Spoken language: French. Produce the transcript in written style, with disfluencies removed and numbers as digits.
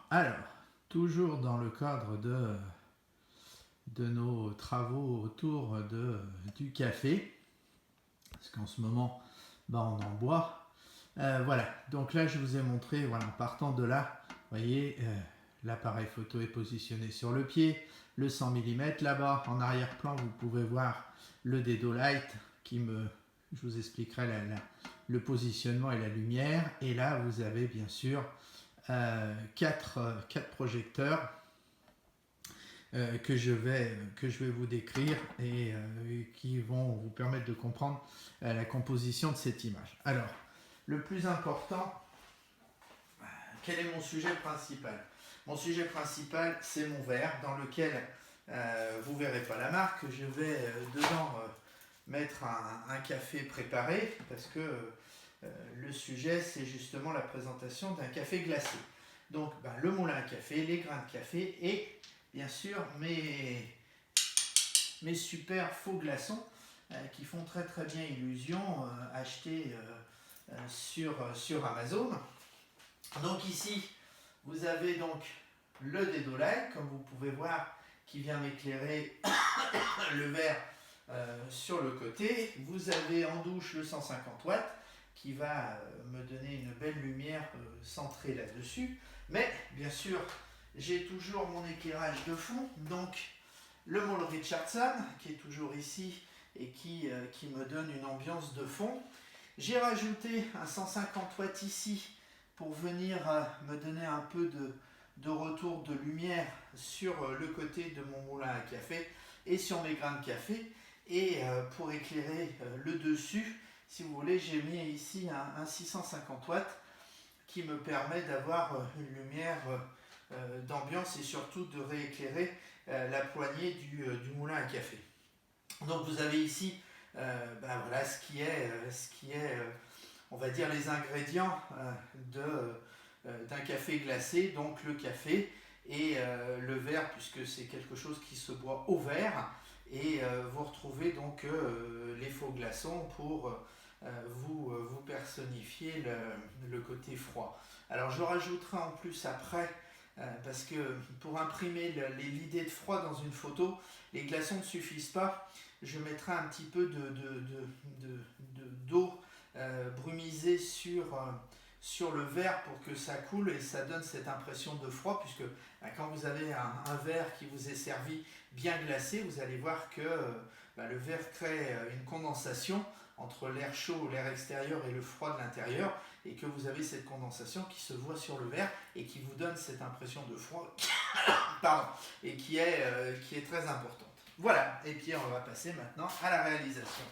Alors, toujours dans le cadre de nos travaux autour du café, parce qu'en ce moment, on en boit. Voilà, donc là je vous ai montré, voilà, en partant de là, vous voyez, l'appareil photo est positionné sur le pied, le 100 mm, là-bas en arrière-plan vous pouvez voir le Dedolight je vous expliquerai le positionnement et la lumière, et là vous avez bien sûr quatre projecteurs que je vais vous décrire et qui vont vous permettre de comprendre la composition de cette image. Alors, le plus important, quel est mon sujet principal? Mon sujet principal, c'est mon verre dans lequel vous ne verrez pas la marque. Je vais dedans mettre un café préparé parce que le sujet, c'est justement la présentation d'un café glacé. Donc, le moulin à café, les grains de café et bien sûr mes super faux glaçons qui font très très bien illusion, achetés sur Amazon. Donc ici, vous avez donc le Dedolight, comme vous pouvez voir, qui vient m'éclairer le verre sur le côté. Vous avez en douche le 150 watts qui va me donner une belle lumière centrée là-dessus. Mais bien sûr, j'ai toujours mon éclairage de fond, donc le môle Richardson qui est toujours ici et qui me donne une ambiance de fond. J'ai rajouté un 150 watts ici pour venir me donner un peu de retour de lumière sur le côté de mon moulin à café et sur mes grains de café. Et pour éclairer le dessus, si vous voulez, j'ai mis ici un 650 watts qui me permet d'avoir une lumière d'ambiance et surtout de rééclairer la poignée du moulin à café. Donc vous avez ici voilà ce qui est on va dire les ingrédients d'un café glacé, donc le café et le verre, puisque c'est quelque chose qui se boit au verre, et vous retrouvez donc les faux glaçons pour vous personnifier le côté froid. Alors je rajouterai en plus après, parce que pour imprimer l'idée de froid dans une photo, les glaçons ne suffisent pas. Je mettrai un petit peu d'eau brumisée sur le verre pour que ça coule et ça donne cette impression de froid, puisque quand vous avez un verre qui vous est servi bien glacé, vous allez voir que le verre crée une condensation entre l'air chaud, l'air extérieur et le froid de l'intérieur, et que vous avez cette condensation qui se voit sur le verre et qui vous donne cette impression de froid pardon, et qui est très importante. Voilà, et puis on va passer maintenant à la réalisation.